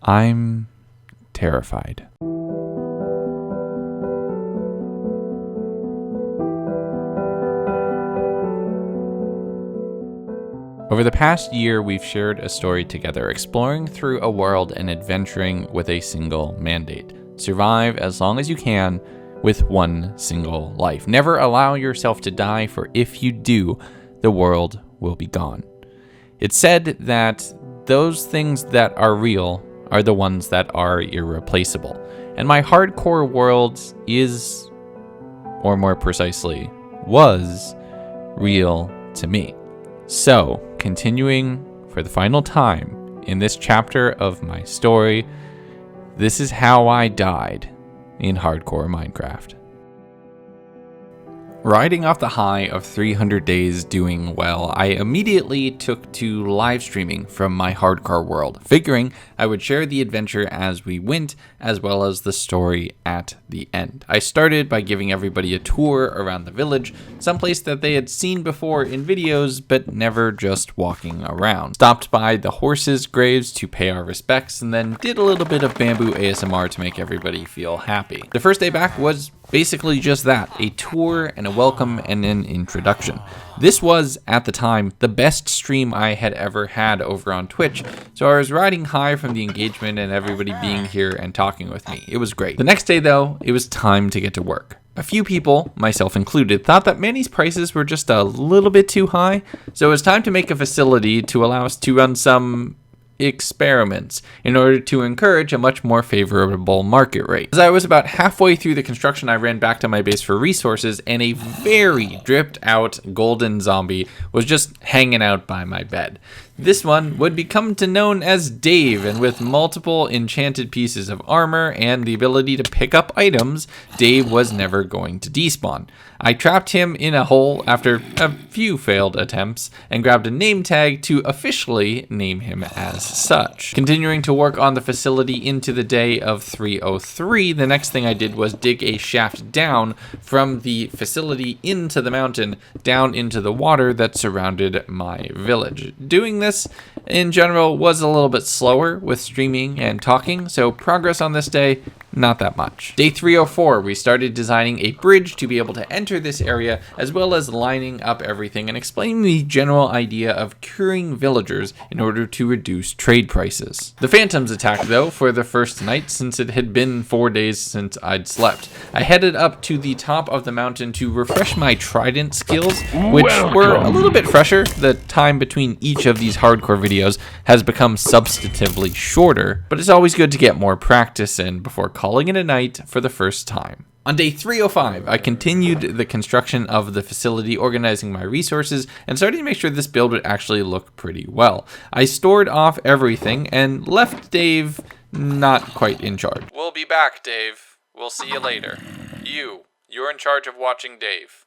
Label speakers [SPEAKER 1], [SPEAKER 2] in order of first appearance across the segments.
[SPEAKER 1] I'm terrified. Over the past year, we've shared a story together, exploring through a world and adventuring with a single mandate. Survive as long as you can with one single life. Never allow yourself to die, for if you do, the world will be gone. It's said that those things that are real are the ones that are irreplaceable. And my hardcore world is, or more precisely, was real to me. So, continuing for the final time in this chapter of my story, this is how I died in hardcore Minecraft. Riding off the high of 300 days doing well, I immediately took to live streaming from my hardcore world, figuring I would share the adventure as we went, as well as the story at the end. I started by giving everybody a tour around the village, someplace that they had seen before in videos, but never just walking around. Stopped by the horses' graves to pay our respects, and then did a little bit of bamboo ASMR to make everybody feel happy. The first day back was basically just that, a tour and a welcome and an introduction. This was, at the time, the best stream I had ever had over on Twitch, so I was riding high from the engagement and everybody being here and talking with me. It was great. The next day though, it was time to get to work. A few people, myself included, thought that Manny's prices were just a little bit too high, so it was time to make a facility to allow us to run some experiments in order to encourage a much more favorable market rate. As I was about halfway through the construction, I ran back to my base for resources, and a very dripped out golden zombie was just hanging out by my bed. This one would become to known as Dave, and with multiple enchanted pieces of armor and the ability to pick up items, Dave was never going to despawn. I trapped him in a hole after a few failed attempts and grabbed a name tag to officially name him as such. Continuing to work on the facility into the day of 303, the next thing I did was dig a shaft down from the facility into the mountain, down into the water that surrounded my village. Doing this in general was a little bit slower with streaming and talking, so progress on this day, not that much. Day 304, we started designing a bridge to be able to enter this area, as well as lining up everything and explaining the general idea of curing villagers in order to reduce trade prices. The phantoms attacked though for the first night, since it had been 4 days since I'd slept. I headed up to the top of the mountain to refresh my trident skills, which were a little bit fresher. The time between each of these hardcore videos has become substantively shorter, but it's always good to get more practice in before calling it a night for the first time. On day 305, I continued the construction of the facility, organizing my resources, and starting to make sure this build would actually look pretty well. I stored off everything and left Dave not quite in charge. We'll be back, Dave. We'll see you later. You're in charge of watching Dave.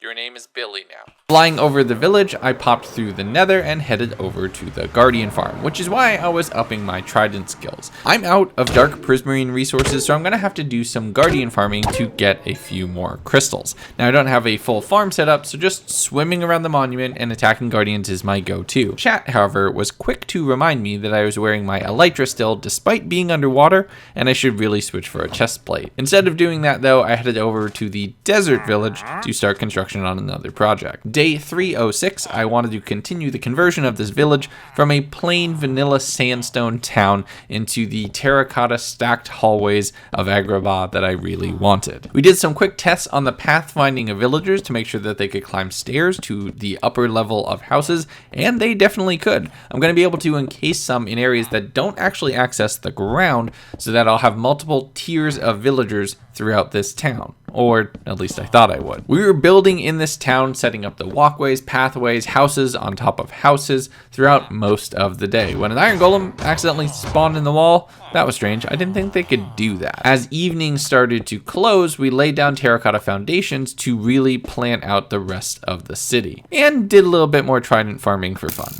[SPEAKER 1] Your name is Billy now. Flying over the village, I popped through the nether and headed over to the Guardian farm, which is why I was upping my trident skills. I'm out of dark prismarine resources, so I'm gonna have to do some Guardian farming to get a few more crystals. Now, I don't have a full farm set up, so just swimming around the monument and attacking Guardians is my go-to. Chat, however, was quick to remind me that I was wearing my elytra still despite being underwater, and I should really switch for a chest plate. Instead of doing that though, I headed over to the desert village to start construction on another project. Day 306, I wanted to continue the conversion of this village from a plain vanilla sandstone town into the terracotta stacked hallways of Agrabah that I really wanted. We did some quick tests on the pathfinding of villagers to make sure that they could climb stairs to the upper level of houses, and they definitely could. I'm going to be able to encase some in areas that don't actually access the ground, so that I'll have multiple tiers of villagers throughout this town. Or at least I thought I would. We were building in this town, setting up the walkways, pathways, houses on top of houses throughout most of the day. When an iron golem accidentally spawned in the wall, that was strange. I didn't think they could do that. As evening started to close, we laid down terracotta foundations to really plan out the rest of the city. And did a little bit more trident farming for fun.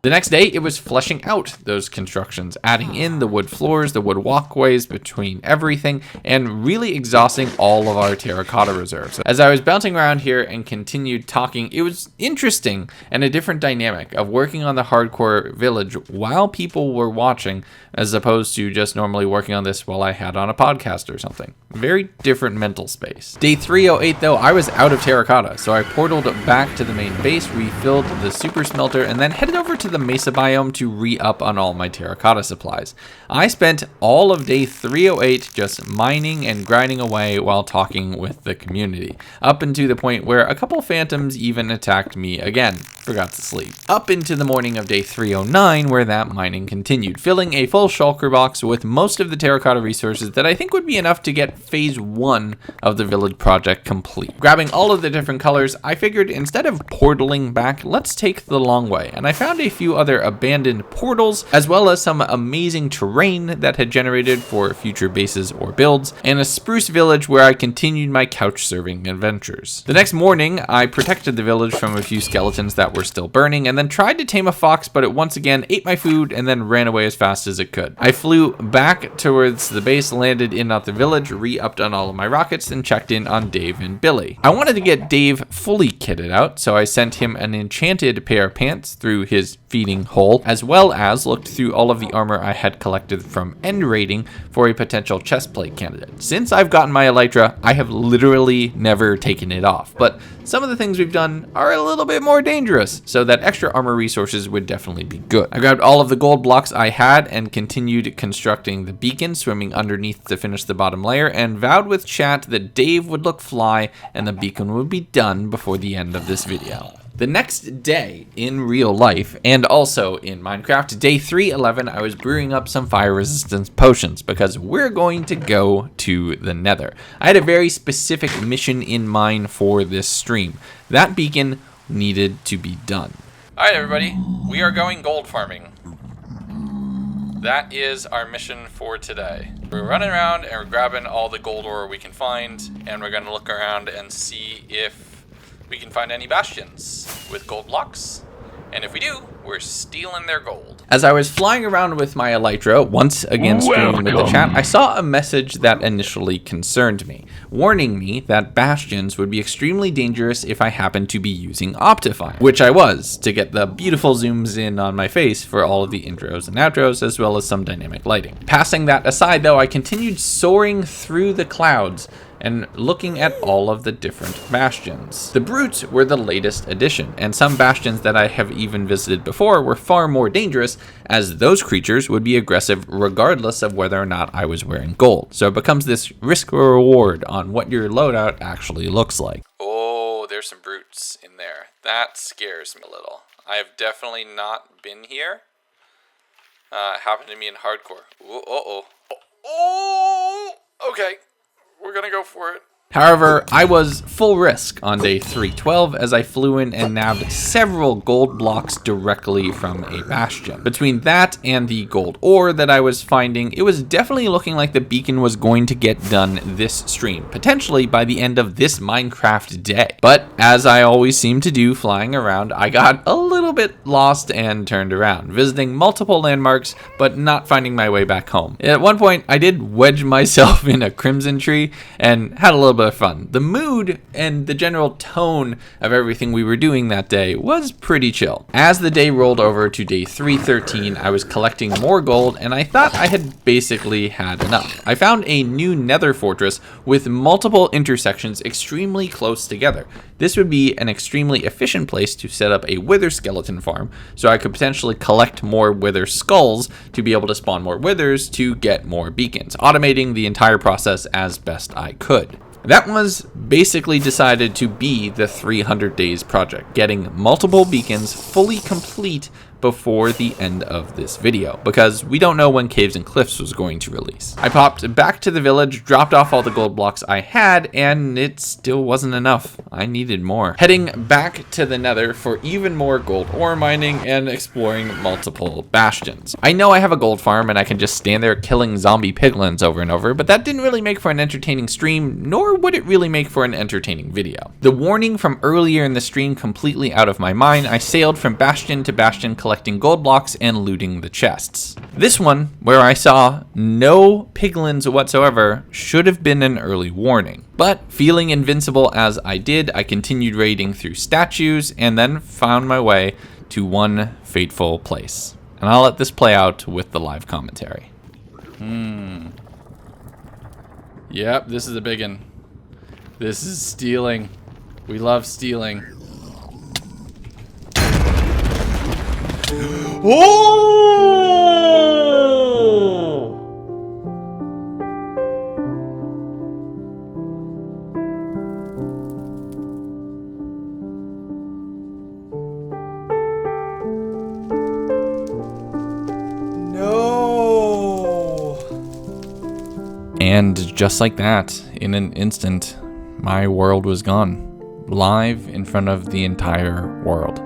[SPEAKER 1] The next day, it was fleshing out those constructions, adding in the wood floors, the wood walkways between everything, and really exhausting all of our terracotta reserves. As I was bouncing around here and continued talking, it was interesting and a different dynamic of working on the hardcore village while people were watching, as opposed to just normally working on this while I had on a podcast or something. Very different mental space. Day 308, though, I was out of terracotta, so I portaled back to the main base, refilled the super smelter, and then headed over to the mesa biome to re-up on all my terracotta supplies. I spent all of day 308 just mining and grinding away while talking with the community, up into the point where a couple phantoms even attacked me again. Forgot to sleep. Up into the morning of day 309 where that mining continued, filling a full shulker box with most of the terracotta resources that I think would be enough to get phase 1 of the village project complete. Grabbing all of the different colors, I figured instead of portaling back, let's take the long way, and I found a few other abandoned portals, as well as some amazing terrain that had generated for future bases or builds, and a spruce village where I continued my couch surfing adventures. The next morning, I protected the village from a few skeletons that were still burning, and then tried to tame a fox, but it once again ate my food and then ran away as fast as it could. I flew back towards the base, landed in at the village, re-upped on all of my rockets, and checked in on Dave and Billy. I wanted to get Dave fully kitted out, so I sent him an enchanted pair of pants through his feeding hole, as well as looked through all of the armor I had collected from end raiding for a potential chestplate candidate. Since I've gotten my elytra, I have literally never taken it off, but some of the things we've done are a little bit more dangerous, so that extra armor resources would definitely be good. I grabbed all of the gold blocks I had and continued constructing the beacon, swimming underneath to finish the bottom layer, and vowed with chat that Dave would look fly and the beacon would be done before the end of this video. The next day, in real life, and also in Minecraft, day 311, I was brewing up some fire resistance potions because we're going to go to the Nether. I had a very specific mission in mind for this stream. That beacon needed to be done. Alright everybody, we are going gold farming. That is our mission for today. We're running around and we're grabbing all the gold ore we can find, and we're going to look around and see if we can find any bastions with gold blocks, and if we do, we're stealing their gold. As I was flying around with my elytra, once again streaming with the chat, I saw a message that initially concerned me, warning me that bastions would be extremely dangerous if I happened to be using Optifine, which I was, to get the beautiful zooms in on my face for all of the intros and outros, as well as some dynamic lighting. Passing that aside though, I continued soaring through the clouds and looking at all of the different bastions. The Brutes were the latest addition, and some bastions that I have even visited before were far more dangerous, as those creatures would be aggressive regardless of whether or not I was wearing gold. So it becomes this risk or reward on what your loadout actually looks like. Oh, there's some Brutes in there. That scares me a little. I have definitely not been here. It happened to me in hardcore. Ooh, oh, okay. We're gonna go for it. However, I was full risk on day 312 as I flew in and nabbed several gold blocks directly from a bastion. Between that and the gold ore that I was finding, it was definitely looking like the beacon was going to get done this stream, potentially by the end of this Minecraft day. But as I always seem to do flying around, I got a little bit lost and turned around, visiting multiple landmarks, but not finding my way back home. At one point, I did wedge myself in a crimson tree and had a little bit of fun. The mood and the general tone of everything we were doing that day was pretty chill. As the day rolled over to day 313, I was collecting more gold and I thought I had basically had enough. I found a new nether fortress with multiple intersections extremely close together. This would be an extremely efficient place to set up a wither skeleton farm, so I could potentially collect more wither skulls to be able to spawn more withers to get more beacons, automating the entire process as best I could. That was basically decided to be the 300 days project, getting multiple beacons fully complete before the end of this video, because we don't know when Caves and Cliffs was going to release. I popped back to the village, dropped off all the gold blocks I had, and it still wasn't enough. I needed more. Heading back to the Nether for even more gold ore mining and exploring multiple bastions. I know I have a gold farm and I can just stand there killing zombie piglins over and over, but that didn't really make for an entertaining stream, nor would it really make for an entertaining video. The warning from earlier in the stream completely out of my mind, I sailed from bastion to bastion, collecting collecting gold blocks and looting the chests. This one, where I saw no piglins whatsoever, should have been an early warning. But feeling invincible as I did, I continued raiding through statues and then found my way to one fateful place. And I'll let this play out with the live commentary. Yep, this is a big one. This is stealing. We love stealing. Oh! No! And just like that, in an instant, my world was gone. Live in front of the entire world.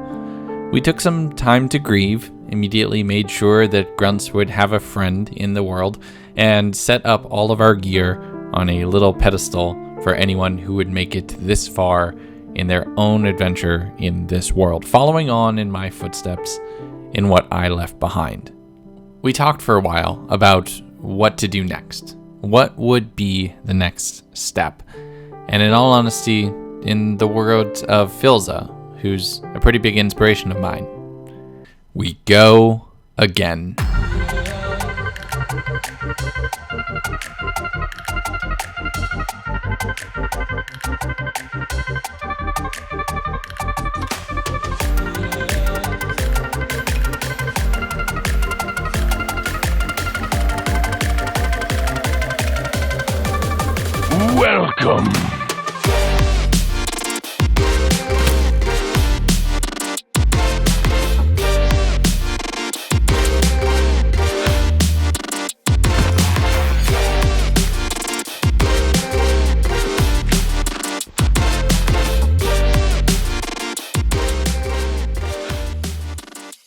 [SPEAKER 1] We took some time to grieve, immediately made sure that Grunts would have a friend in the world, and set up all of our gear on a little pedestal for anyone who would make it this far in their own adventure in this world, following on in my footsteps in what I left behind. We talked for a while about what to do next. What would be the next step? And in all honesty, in the words of Filza, who's a pretty big inspiration of mine, we go again.
[SPEAKER 2] Welcome.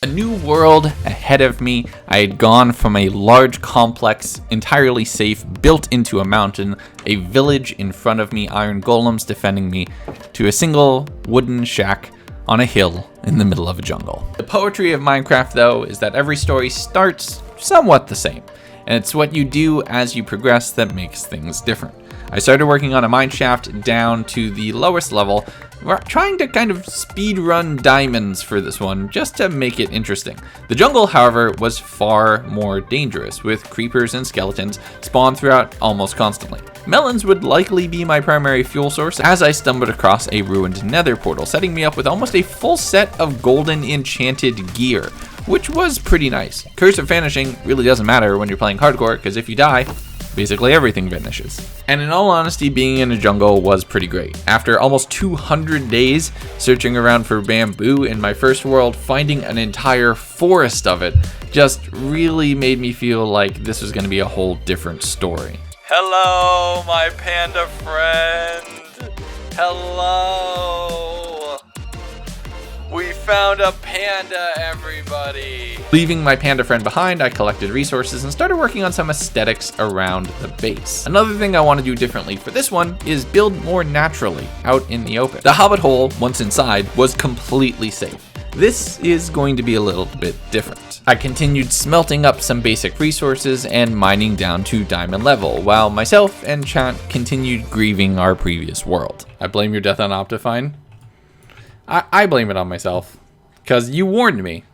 [SPEAKER 1] A new world ahead of me. I had gone from a large complex, entirely safe, built into a mountain, a village in front of me, iron golems defending me, to a single wooden shack on a hill in the middle of a jungle. The poetry of Minecraft, though, is that every story starts somewhat the same, and it's what you do as you progress that makes things different. I started working on a mine shaft down to the lowest level. We're trying to kind of speed run diamonds for this one, just to make it interesting. The jungle, however, was far more dangerous, with creepers and skeletons spawned throughout almost constantly. Melons would likely be my primary fuel source as I stumbled across a ruined nether portal, setting me up with almost a full set of golden enchanted gear, which was pretty nice. Curse of Vanishing really doesn't matter when you're playing hardcore, because if you die, basically everything vanishes. And in all honesty, being in a jungle was pretty great. After almost 200 days searching around for bamboo in my first world, finding an entire forest of it just really made me feel like this was going to be a whole different story. Hello, my panda friend. Hello. We found a panda, everybody. Leaving my panda friend behind, I collected resources and started working on some aesthetics around the base. Another thing I want to do differently for this one is build more naturally out in the open. The hobbit hole, once inside, was completely safe. This is going to be a little bit different. I continued smelting up some basic resources and mining down to diamond level, while myself and chat continued grieving our previous world. I blame your death on Optifine. I blame it on myself, because you warned me.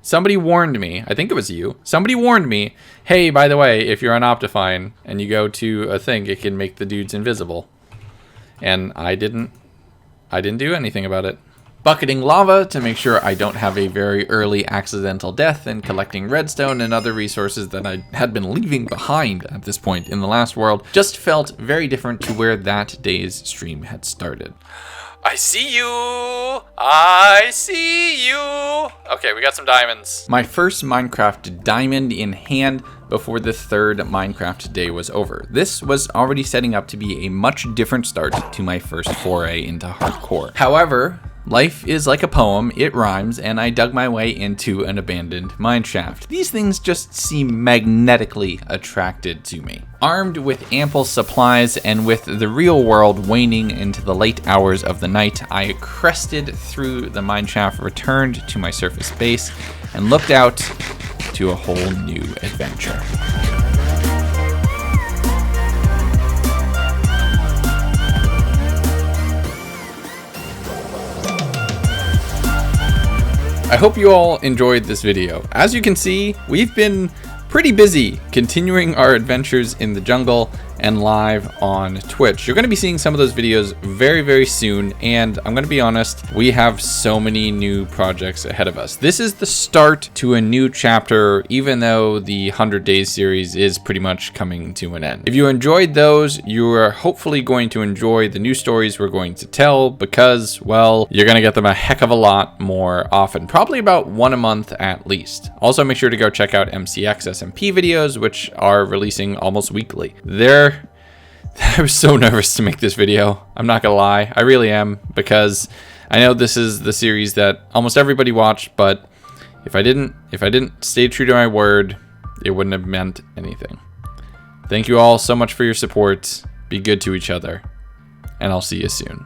[SPEAKER 1] Somebody warned me. I think it was you. Somebody warned me, hey, by the way, if you're on Optifine and you go to a thing, it can make the dudes invisible. And I didn't do anything about it. Bucketing lava to make sure I don't have a very early accidental death, and collecting redstone and other resources that I had been leaving behind at this point in the last world just felt very different to where that day's stream had started. I see you! I see you! Okay, we got some diamonds. My first Minecraft diamond in hand before the third Minecraft day was over. This was already setting up to be a much different start to my first foray into hardcore. However, life is like a poem, it rhymes, and I dug my way into an abandoned mineshaft. These things just seem magnetically attracted to me. Armed with ample supplies and with the real world waning into the late hours of the night, I crested through the mineshaft, returned to my surface base, and looked out to a whole new adventure. I hope you all enjoyed this video. As you can see, we've been pretty busy continuing our adventures in the jungle and live on Twitch. You're going to be seeing some of those videos very, very soon, and I'm going to be honest, we have so many new projects ahead of us. This is the start to a new chapter, even though the 100 Days series is pretty much coming to an end. If you enjoyed those, you are hopefully going to enjoy the new stories we're going to tell because, well, you're going to get them a heck of a lot more often, probably about one a month at least. Also, make sure to go check out MCX SMP videos, which are releasing almost weekly. I was so nervous to make this video. I'm not gonna lie, I really am, because I know this is the series that almost everybody watched, but if I didn't stay true to my word, it wouldn't have meant anything. Thank you all so much for your support. Be good to each other, and I'll see you soon.